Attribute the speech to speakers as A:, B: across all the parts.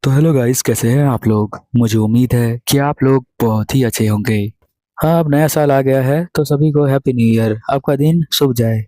A: तो hello guys, कैसे हैं आप लोग। मुझे उम्मीद है कि आप लोग बहुत ही अच्छे होंगे। हाँ, अब नया साल आ गया है तो सभी को हैप्पी न्यू ईयर। आपका दिन शुभ जाए।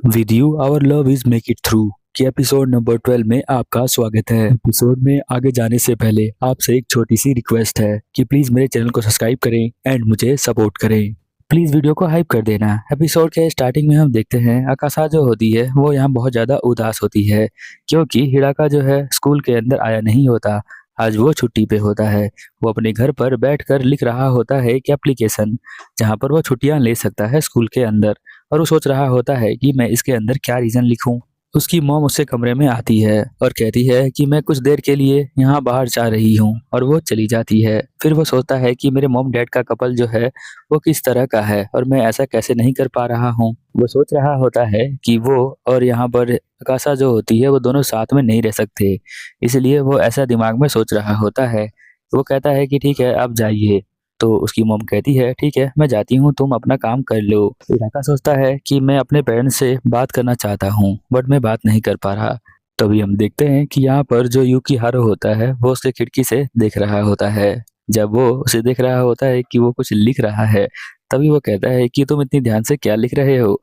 A: With you our love is make it through कि एपिसोड नंबर 12 में आपका स्वागत है। एपिसोड में आगे जाने से पहले आपसे एक छोटी सी रिक्वेस्ट है कि प्लीज मेरे चैनल को सब्सक्राइब करें एंड मुझे सपोर्ट करें। प्लीज वीडियो को हाइप कर देना। एपिसोड के स्टार्टिंग में हम देखते हैं आकाशा जो होती है वो यहाँ बहुत ज्यादा उदास होती है, क्योंकि हिडाका जो है स्कूल के अंदर आया नहीं होता। आज वो छुट्टी पे होता है। वो अपने घर पर बैठकर लिख रहा होता है एक एप्लीकेशन, जहाँ पर वो छुट्टियां ले सकता है स्कूल के अंदर। और वो सोच रहा होता है कि मैं इसके अंदर क्या रीजन लिखूं। उसकी मॉम उससे कमरे में आती है और कहती है कि मैं कुछ देर के लिए यहाँ बाहर जा रही हूँ, और वो चली जाती है। फिर वो सोचता है कि मेरे मॉम डैड का कपल जो है वो किस तरह का है और मैं ऐसा कैसे नहीं कर पा रहा हूँ। वो सोच रहा होता है कि वो और यहाँ पर आकाशा जो होती है वो दोनों साथ में नहीं रह सकते। इसलिए वो ऐसा दिमाग में सोच रहा होता है। वो कहता है कि ठीक है, आप जाइए। तो उसकी मॉम कहती है ठीक है, मैं जाती हूँ, तुम अपना काम कर लो। इराका सोचता है कि मैं अपने पेरेंट्स से बात करना चाहता हूँ बट मैं बात नहीं कर पा रहा। तभी हम देखते हैं कि यहाँ पर जो यूकी हारो होता है वो उसके खिड़की से देख रहा होता है। जब वो उसे देख रहा होता है कि वो कुछ लिख रहा है, तभी वो कहता है कि तुम इतनी ध्यान से क्या लिख रहे हो।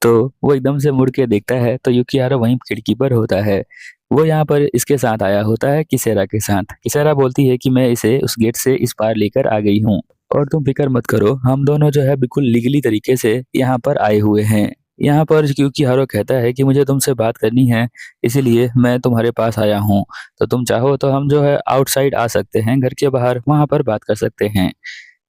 A: तो वो एकदम से मुड़ के देखता है तो यूकिहारा वहीं खिड़की पर होता है। वो यहाँ पर इसके साथ आया होता है किसेरा के साथ। किसेरा बोलती है कि मैं इसे उस गेट से इस पार लेकर आ गई हूँ और तुम फिक्र मत करो, हम दोनों जो है बिल्कुल लीगली तरीके से यहाँ पर आए हुए हैं। यहाँ पर क्योंकि हारो कहता है कि मुझे तुमसे बात करनी है, इसीलिए मैं तुम्हारे पास आया हूँ। तो तुम चाहो तो हम जो है आउटसाइड आ सकते हैं, घर के बाहर वहां पर बात कर सकते हैं।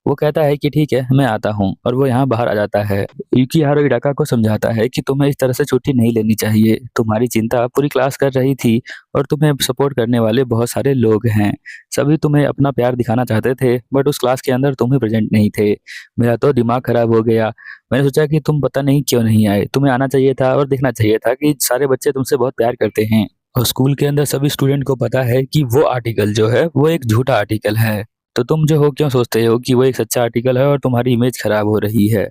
A: वो कहता है कि ठीक है, मैं आता हूँ, और वो यहाँ बाहर आ जाता है। यूकिहारो हिडाका को समझाता है कि तुम्हें इस तरह से छुट्टी नहीं लेनी चाहिए। तुम्हारी चिंता पूरी क्लास कर रही थी और तुम्हें सपोर्ट करने वाले बहुत सारे लोग हैं। सभी तुम्हें अपना प्यार दिखाना चाहते थे बट उस क्लास के अंदर तुम ही प्रेजेंट नहीं थे। मेरा तो दिमाग खराब हो गया। मैंने सोचा कि तुम पता नहीं क्यों नहीं आए। तुम्हें आना चाहिए था और देखना चाहिए था कि सारे बच्चे तुमसे बहुत प्यार करते हैं। और स्कूल के अंदर सभी स्टूडेंट को पता है कि वो आर्टिकल जो है वो एक झूठा आर्टिकल है। तो तुम जो हो क्यों सोचते हो कि वो एक सच्चा आर्टिकल है और तुम्हारी इमेज खराब हो रही है।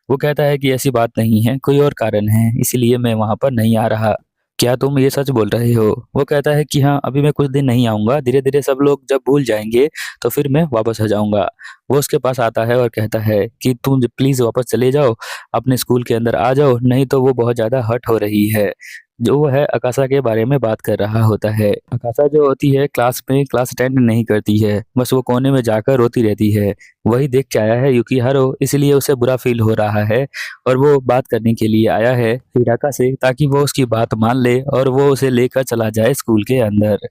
A: वो कहता है कि ऐसी बात नहीं है, कोई और कारण है, इसीलिए मैं वहां पर नहीं आ रहा। क्या तुम ये सच बोल रहे हो। वो कहता है कि हाँ, अभी मैं कुछ दिन नहीं आऊंगा, धीरे धीरे सब लोग जब भूल जाएंगे तो फिर मैं वापस आ जाऊंगा। वो उसके पास आता है और कहता है कि तुम प्लीज वापस चले जाओ, अपने स्कूल के अंदर आ जाओ, नहीं तो वो बहुत ज्यादा हर्ट हो रही है। जो वो है आकाशा के बारे में बात कर रहा होता है। आकाशा जो होती है क्लास में क्लास अटेंड नहीं करती है, बस वो कोने में जाकर रोती रहती है। वही देख के आया है यूकिहारो, इसलिए उसे बुरा फील हो रहा है और वो बात करने के लिए आया है हिराका से, ताकि वो उसकी बात मान ले और वो उसे लेकर चला जाए स्कूल के अंदर।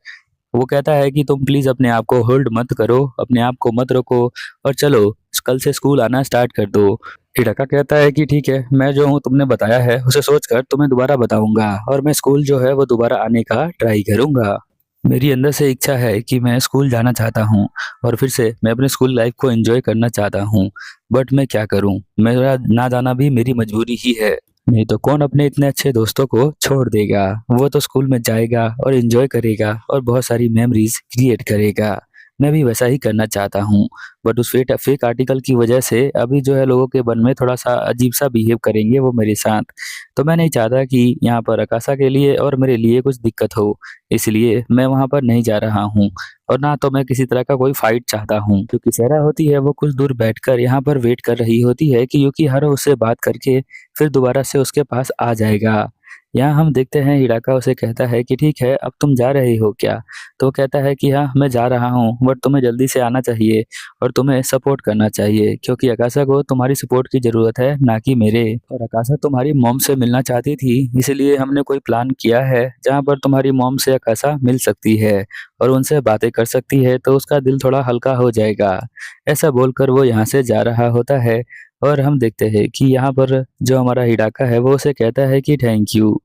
A: वो कहता है कि तुम प्लीज अपने आप को होल्ड मत करो, अपने आप को मत रोको, और चलो कल से स्कूल आना स्टार्ट कर दो। हिडाका कहता है कि ठीक है, मैं जो हूँ तुमने बताया है उसे सोचकर तुम्हें दोबारा बताऊंगा, और मैं स्कूल जो है वो दोबारा आने का ट्राई करूंगा। मेरी अंदर से इच्छा है कि मैं स्कूल जाना चाहता हूँ और फिर से मैं अपने स्कूल लाइफ को एंजॉय करना चाहता हूँ। बट मैं क्या करूँ, मेरा ना जाना भी मेरी मजबूरी ही है। नहीं तो कौन अपने इतने अच्छे दोस्तों को छोड़ देगा। वो तो स्कूल में जाएगा और एंजॉय करेगा और बहुत सारी मेमोरीज क्रिएट करेगा। मैं भी वैसा ही करना चाहता हूँ। बट उस फेक फेक आर्टिकल की वजह से अभी जो है लोगों के मन में थोड़ा सा अजीब सा बिहेव करेंगे वो मेरे साथ। तो मैं नहीं चाहता कि यहाँ पर आकाशा के लिए और मेरे लिए कुछ दिक्कत हो, इसलिए मैं वहां पर नहीं जा रहा हूँ। और ना तो मैं किसी तरह का कोई फाइट चाहता हूँ। जो किसेरा होती है वो कुछ दूर बैठकर यहाँ पर वेट कर रही होती है कि यूकी हारो उससे बात करके फिर दोबारा से उसके पास आ जाएगा। यहाँ हम देखते हैं हिडाका उसे कहता है कि ठीक है, अब तुम जा रहे हो क्या। तो वो कहता है कि हाँ, मैं जा रहा हूँ, बट तुम्हें जल्दी से आना चाहिए और तुम्हें सपोर्ट करना चाहिए, क्योंकि आकाशा को तुम्हारी सपोर्ट की जरूरत है, ना कि मेरे। और आकाशा तुम्हारी मॉम से मिलना चाहती थी, इसलिए हमने कोई प्लान किया है जहाँ पर तुम्हारी मॉम से आकाशा मिल सकती है और उनसे बातें कर सकती है, तो उसका दिल थोड़ा हल्का हो जाएगा। ऐसा बोलकर वो यहाँ से जा रहा होता है। और हम देखते हैं कि यहाँ पर जो हमारा हिडाका है वो उसे कहता है कि थैंक यू।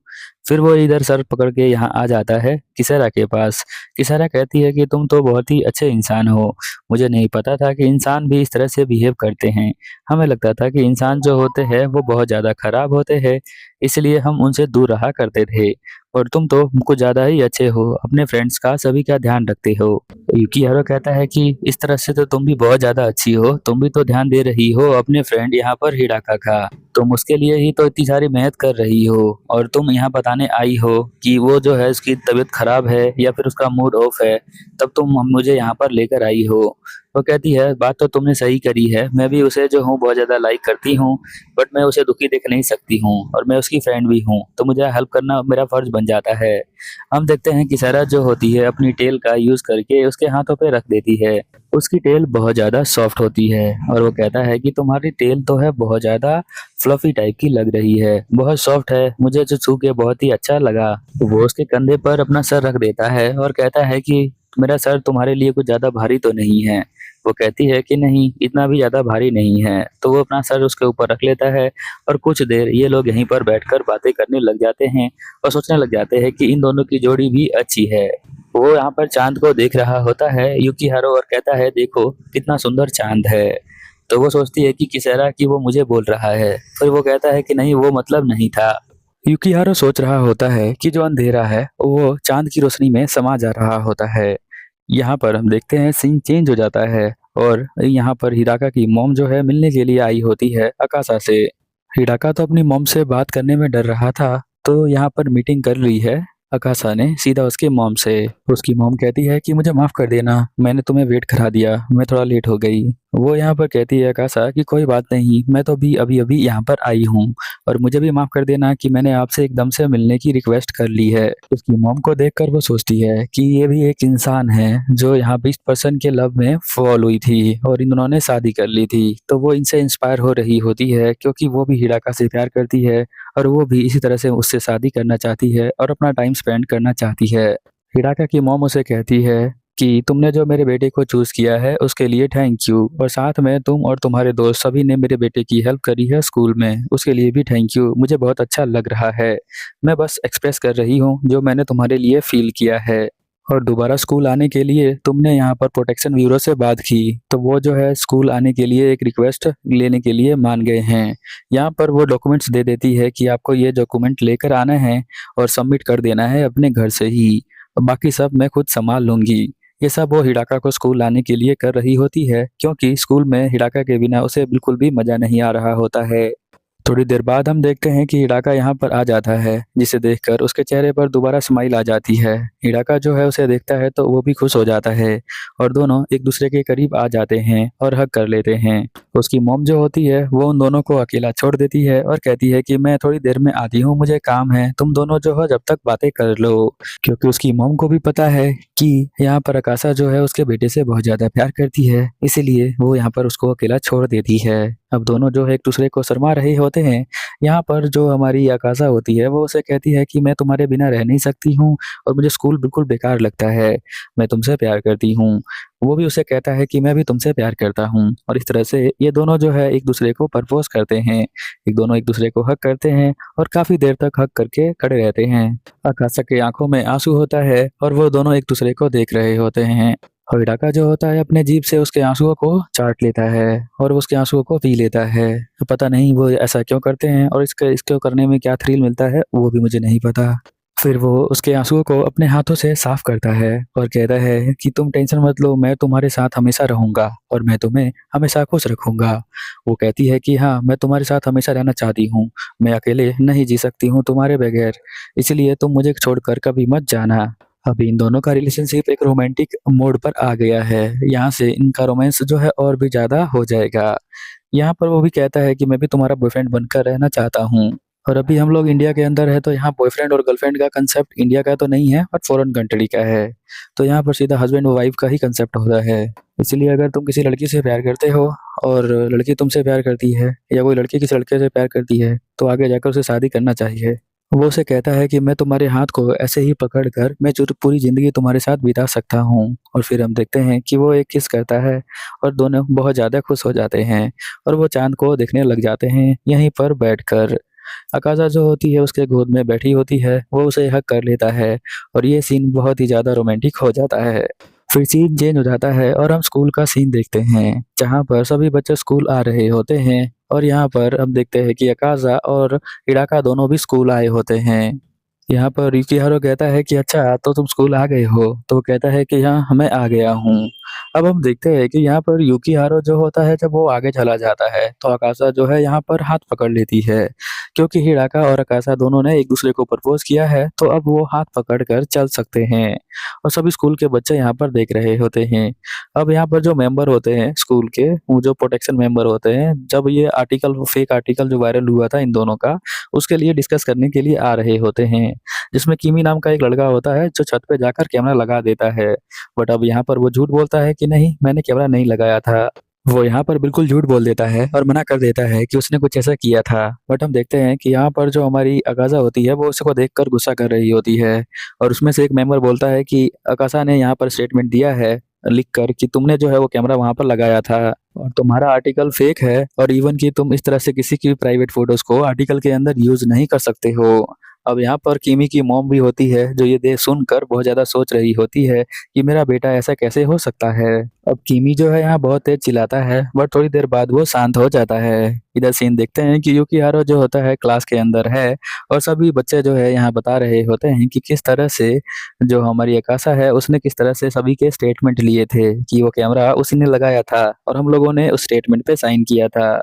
A: फिर वो इधर सर पकड़ के यहाँ आ जाता है किसेरा के पास। किसेरा कहती है कि तुम तो बहुत ही अच्छे इंसान हो, मुझे नहीं पता था कि इंसान भी इस तरह से बिहेव करते हैं। हमें लगता था कि इंसान जो होते हैं वो बहुत ज़्यादा खराब होते हैं, इसलिए हम उनसे दूर रहा करते थे। और तुम तो कुछ ज्यादा ही अच्छे हो, अपने फ्रेंड्स का सभी का ध्यान रखते हो। यूकिहारो कहता है कि इस तरह से तो तुम भी बहुत ज्यादा अच्छी हो, तुम भी तो ध्यान दे रही हो अपने फ्रेंड यहाँ पर हिडाका का। तुम उसके लिए ही तो इतनी सारी मेहनत कर रही हो, और तुम यहाँ बताने आई हो कि वो जो है उसकी तबीयत खराब है या फिर उसका मूड ऑफ है, तब तुम मुझे यहाँ पर लेकर आई हो। वो कहती है बात तो तुमने सही करी है, मैं भी उसे जो हूँ बहुत ज्यादा लाइक करती हूँ, बट मैं उसे दुखी देख नहीं सकती हूँ, और मैं उसकी फ्रेंड भी हूँ, तो मुझे हेल्प करना मेरा फर्ज बन जाता है। हम देखते हैं कि सारा जो होती है अपनी टेल का यूज करके उसके हाथों पे रख देती है। उसकी टेल बहुत ज्यादा सॉफ्ट होती है, और वो कहता है कि तुम्हारी टेल तो है बहुत ज्यादा फ्लफी टाइप की लग रही है, बहुत सॉफ्ट है, मुझे जो छू के बहुत ही अच्छा लगा। तो वो उसके कंधे पर अपना सर रख देता है और कहता है कि मेरा सर तुम्हारे लिए कुछ ज्यादा भारी तो नहीं है। वो कहती है कि नहीं, इतना भी ज्यादा भारी नहीं है। तो वो अपना सर उसके ऊपर रख लेता है, और कुछ देर ये लोग यहीं पर बैठकर बातें करने लग जाते हैं और सोचने लग जाते हैं कि इन दोनों की जोड़ी भी अच्छी है। वो यहाँ पर चांद को देख रहा होता है यूकीहारो, और कहता है देखो कितना सुंदर चांद है। तो वो सोचती है कि किसेरा कि वो मुझे बोल रहा है, फिर वो कहता है कि नहीं, वो मतलब नहीं था। यूकीहारो सोच रहा होता है कि जो अंधेरा है वो चांद की रोशनी में समा जा रहा होता है। यहाँ पर हम देखते हैं सीन चेंज हो जाता है, और यहाँ पर हिराका की मॉम जो है मिलने के लिए आई होती है अकासा से। हिराका तो अपनी मॉम से बात करने में डर रहा था, तो यहाँ पर मीटिंग कर ली है अकासा ने सीधा उसके मॉम से। उसकी मॉम कहती है कि मुझे माफ कर देना, मैंने तुम्हें वेट करा दिया, मैं थोड़ा लेट हो गई। वो यहाँ पर कहती है अकासा कि कोई बात नहीं, मैं तो भी अभी अभी यहाँ पर आई हूँ, और मुझे भी माफ कर देना कि मैंने आपसे एकदम से मिलने की रिक्वेस्ट कर ली है। उसकी मॉम को देखकर वो सोचती है कि ये भी एक इंसान है जो यहाँ 20% के लव में फॉल हुई थी, और इन दोनों ने शादी कर ली थी। तो वो इनसे इंस्पायर हो रही होती है, क्योंकि वो भी हिराका से प्यार करती है, और वो भी इसी तरह से उससे शादी करना चाहती है और अपना टाइम स्पेंड करना चाहती है। हिराका की मॉम उसे कहती है कि तुमने जो मेरे बेटे को चूज किया है उसके लिए थैंक यू, और साथ में तुम और तुम्हारे दोस्त सभी ने मेरे बेटे की हेल्प करी है स्कूल में, उसके लिए भी थैंक यू, मुझे बहुत अच्छा लग रहा है। मैं बस एक्सप्रेस कर रही हूँ जो मैंने तुम्हारे लिए फील किया है। और दोबारा स्कूल आने के लिए तुमने यहाँ पर प्रोटेक्शन ब्यूरो से बात की, तो वो जो है स्कूल आने के लिए एक रिक्वेस्ट लेने के लिए मान गए हैं। यहाँ पर वो डॉक्यूमेंट्स दे देती है कि आपको ये डॉक्यूमेंट लेकर आना है और सबमिट कर देना है अपने घर से ही, बाकी सब मैं खुद संभाल लूंगी। ये सब वो हिडाका को स्कूल लाने के लिए कर रही होती है, क्योंकि स्कूल में हिडाका के बिना उसे बिल्कुल भी मजा नहीं आ रहा होता है। थोड़ी देर बाद हम देखते हैं कि हिडाका यहाँ पर आ जाता है, जिसे देखकर उसके चेहरे पर दोबारा स्माइल आ जाती है। हिडाका जो है उसे देखता है तो वो भी खुश हो जाता है, और दोनों एक दूसरे के करीब आ जाते हैं और हग कर लेते हैं। उसकी मॉम जो होती है वो उन दोनों को अकेला छोड़ देती है और कहती है कि मैं थोड़ी देर में आती हूँ, मुझे काम है, तुम दोनों जो है जब तक बातें कर लो। क्योंकि उसकी मॉम को भी पता है कि यहाँ पर अकासा जो है उसके बेटे से बहुत ज्यादा प्यार करती है, इसीलिए वो यहाँ पर उसको अकेला छोड़ देती है। अब दोनों जो है एक दूसरे को शर्मा रहे होते हैं। यहाँ पर जो हमारी अकासा होती है वो उसे कहती है कि मैं तुम्हारे बिना रह नहीं सकती हूँ, और मुझे स्कूल बिल्कुल बेकार लगता है, मैं तुमसे प्यार करती हूँ। वो भी उसे कहता है कि मैं भी तुमसे प्यार करता हूँ, और इस तरह से ये दोनों जो है एक दूसरे को प्रपोज करते हैं। दोनों एक दूसरे को हक करते हैं और काफी देर तक हक करके खड़े रहते हैं। अकासा की आंखों में आंसू होता है और वो दोनों एक दूसरे को देख रहे होते हैं। हिडाका जो होता है अपने जीभ से उसके आंसुओं को चाट लेता है और उसके आंसुओं को पी लेता है। पता नहीं वो ऐसा क्यों करते हैं, और इसको करने में क्या थ्रिल मिलता है वो भी मुझे नहीं पता। फिर वो उसके आंसुओं को अपने हाथों से साफ करता है और कहता है कि तुम टेंशन मत लो, मैं तुम्हारे साथ हमेशा रहूंगा और मैं तुम्हें हमेशा खुश रखूंगा। वो कहती है कि हाँ, मैं तुम्हारे साथ हमेशा रहना चाहती हूँ, मैं अकेले नहीं जी सकती हूँ तुम्हारे बगैर, इसलिए तुम मुझे छोड़कर कभी मत जाना। अभी इन दोनों का रिलेशनशिप एक रोमांटिक मोड पर आ गया है। यहाँ से इनका रोमांस जो है और भी ज्यादा हो जाएगा। यहाँ पर वो भी कहता है कि मैं भी तुम्हारा बॉयफ्रेंड बनकर रहना चाहता हूँ। और अभी हम लोग इंडिया के अंदर है, तो यहाँ बॉयफ्रेंड और गर्लफ्रेंड का कंसेप्ट इंडिया का तो नहीं है और फॉरेन कंट्री का है, तो यहाँ पर सीधा हस्बैंड और वाइफ का ही कंसेप्ट होता है। इसलिए अगर तुम किसी लड़की से प्यार करते हो और लड़की तुमसे प्यार करती है, या कोई लड़की किसी लड़के से प्यार करती है, तो आगे जाकर उसे शादी करना चाहिए। वो उसे कहता है कि मैं तुम्हारे हाथ को ऐसे ही पकड़कर मैं जो पूरी जिंदगी तुम्हारे साथ बिता सकता हूँ। और फिर हम देखते हैं कि वो एक किस करता है और दोनों बहुत ज्यादा खुश हो जाते हैं, और वो चांद को देखने लग जाते हैं यहीं पर बैठकर। अकाजा जो होती है उसके गोद में बैठी होती है, वो उसे हक कर लेता है, और ये सीन बहुत ही ज्यादा रोमांटिक हो जाता है। फिर सीन चेंज हो जाता है और हम स्कूल का सीन देखते हैं, जहाँ पर सभी बच्चे स्कूल आ रहे होते हैं, और यहाँ पर हम देखते हैं कि अकाजा और हिडाका दोनों भी स्कूल आए होते हैं। यहाँ पर युकिहारो कहता है कि अच्छा तो तुम स्कूल आ गए हो, तो वो कहता है कि हाँ मैं आ गया हूँ। अब हम देखते हैं कि यहाँ पर युकिहारो जो होता है जब वो आगे चला जाता है तो अकासा जो है यहाँ पर हाथ पकड़ लेती है, क्योंकि हिडाका और अकासा दोनों ने एक दूसरे को प्रपोज किया है तो अब वो हाथ पकड़ कर चल सकते हैं और सभी स्कूल के बच्चे यहाँ पर देख रहे होते हैं। अब यहाँ पर जो मेंबर होते हैं स्कूल के, वो जो प्रोटेक्शन मेंबर होते हैं, जब ये आर्टिकल फेक आर्टिकल जो वायरल हुआ था इन दोनों का, उसके लिए डिस्कस करने के लिए आ रहे होते हैं, जिसमें किमी नाम का एक लड़का होता है जो छत पे जाकर कैमरा लगा देता है। बट अब यहाँ पर वो झूठ बोलता है कि नहीं मैंने कैमरा नहीं लगाया था। वो यहाँ पर बिल्कुल झूठ बोल देता है और मना कर देता है कि उसने कुछ ऐसा किया था। बट हम देखते हैं कि यहाँ पर जो हमारी अकासा होती है वो उसको देखकर गुस्सा कर रही होती है और उसमें से एक मेंबर बोलता है कि अकासा ने यहाँ पर स्टेटमेंट दिया है लिख कर कि तुमने जो है वो कैमरा वहां पर लगाया था और तुम्हारा आर्टिकल फेक है और इवन कि तुम इस तरह से किसी की भी प्राइवेट फोटोज को आर्टिकल के अंदर यूज नहीं कर सकते हो। अब यहाँ पर किमी की मॉम भी होती है जो ये देख सुनकर बहुत ज्यादा सोच रही होती है कि मेरा बेटा ऐसा कैसे हो सकता है। अब किमी जो है यहाँ बहुत तेज चिल्लाता है बट थोड़ी देर बाद वो शांत हो जाता है। इधर सीन देखते हैं कि युकिहारो जो होता है क्लास के अंदर है और सभी बच्चे जो है यहाँ बता रहे होते हैं कि किस तरह से जो हमारी अकासा है उसने किस तरह से सभी के स्टेटमेंट लिए थे कि वो कैमरा उसी ने लगाया था और हम लोगों ने उस स्टेटमेंट पे साइन किया था।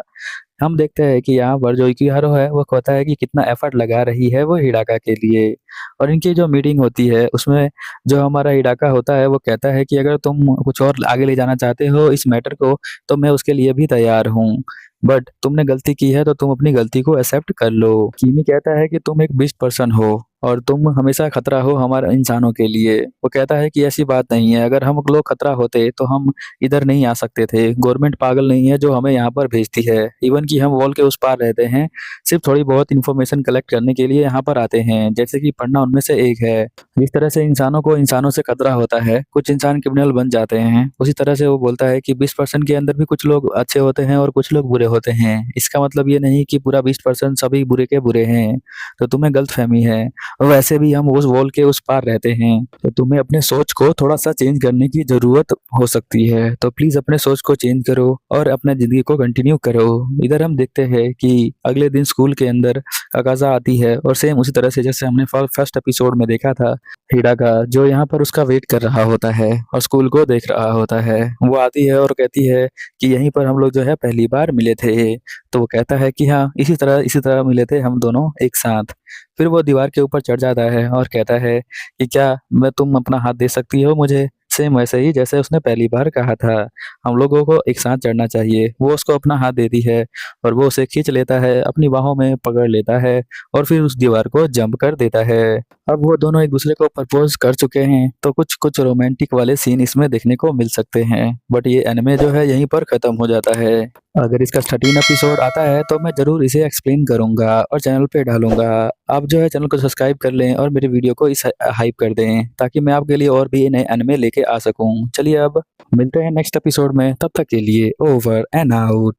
A: हम देखते हैं कि यहाँ पर जो युकिहारो है वो कहता है कि कितना एफर्ट लगा रही है वो हिडाका के लिए। और इनकी जो मीटिंग होती है उसमें जो हमारा हिडाका होता है वो कहता है कि अगर तुम कुछ और आगे ले जाना चाहते हो इस मैटर को तो मैं उसके लिए भी तैयार हूँ, बट तुमने गलती की है तो तुम अपनी गलती को एक्सेप्ट कर लो। किमी कहता है कि तुम एक बेस्ट पर्सन हो और तुम हमेशा खतरा हो हमारे इंसानों के लिए। वो कहता है कि ऐसी बात नहीं है, अगर हम लोग खतरा होते तो हम इधर नहीं आ सकते थे। गवर्नमेंट पागल नहीं है जो हमें यहाँ पर भेजती है, इवन कि हम वॉल के उस पार रहते हैं सिर्फ थोड़ी बहुत इन्फॉर्मेशन कलेक्ट करने के लिए यहाँ पर आते हैं, जैसे कि पढ़ना उनमें से एक है। जिस तरह से इंसानों को इंसानों से खतरा होता है, कुछ इंसान क्रिमिनल बन जाते हैं, उसी तरह से वो बोलता है कि 20% के अंदर भी कुछ लोग अच्छे होते हैं और कुछ लोग बुरे होते हैं। इसका मतलब ये नहीं कि पूरा 20% सभी बुरे के बुरे हैं, तो तुम्हें गलतफहमी है। और वैसे भी हम उस वॉल के उस पार रहते हैं, तो तुम्हें अपने सोच को थोड़ा सा चेंज करने की जरूरत हो सकती है, तो प्लीज अपने सोच को चेंज करो और अपने जिंदगी को कंटिन्यू करो। इधर हम देखते हैं कि अगले दिन स्कूल के अंदर अकाजा आती है और सेम उसी तरह से जैसे हमने फर्स्ट एपिसोड में देखा था, हिडाका जो यहाँ पर उसका वेट कर रहा होता है और स्कूल को देख रहा होता है, वो आती है और कहती है कि यहीं पर हम लोग जो है पहली बार मिले थे। तो वो कहता है कि हाँ इसी तरह मिले थे हम दोनों एक साथ। फिर वो दीवार के ऊपर चढ़ जाता है और कहता है कि क्या मैं तुम अपना हाथ दे सकती हो मुझे, सेम वैसे ही जैसे उसने पहली बार कहा था। हम लोगों को एक साथ चढ़ना चाहिए। वो उसको अपना हाथ देती है और वो उसे खींच लेता है, अपनी बाहों में पकड़ लेता है और फिर उस दीवार को जंप कर देता है। अब वो दोनों एक दूसरे को प्रपोज कर चुके हैं तो कुछ कुछ रोमांटिक वाले सीन इसमें देखने को मिल सकते हैं, बट ये एनिमे जो है यहीं पर खत्म हो जाता है। अगर इसका 13 एपिसोड आता है तो मैं जरूर इसे एक्सप्लेन करूंगा और चैनल पे डालूंगा। आप जो है चैनल को सब्सक्राइब कर लें और मेरी वीडियो को इस हाइप कर दें ताकि मैं आपके लिए और भी नए एनिमे लेके आ सकूं। चलिए अब मिलते हैं नेक्स्ट एपिसोड में, तब तक के लिए ओवर एंड आउट।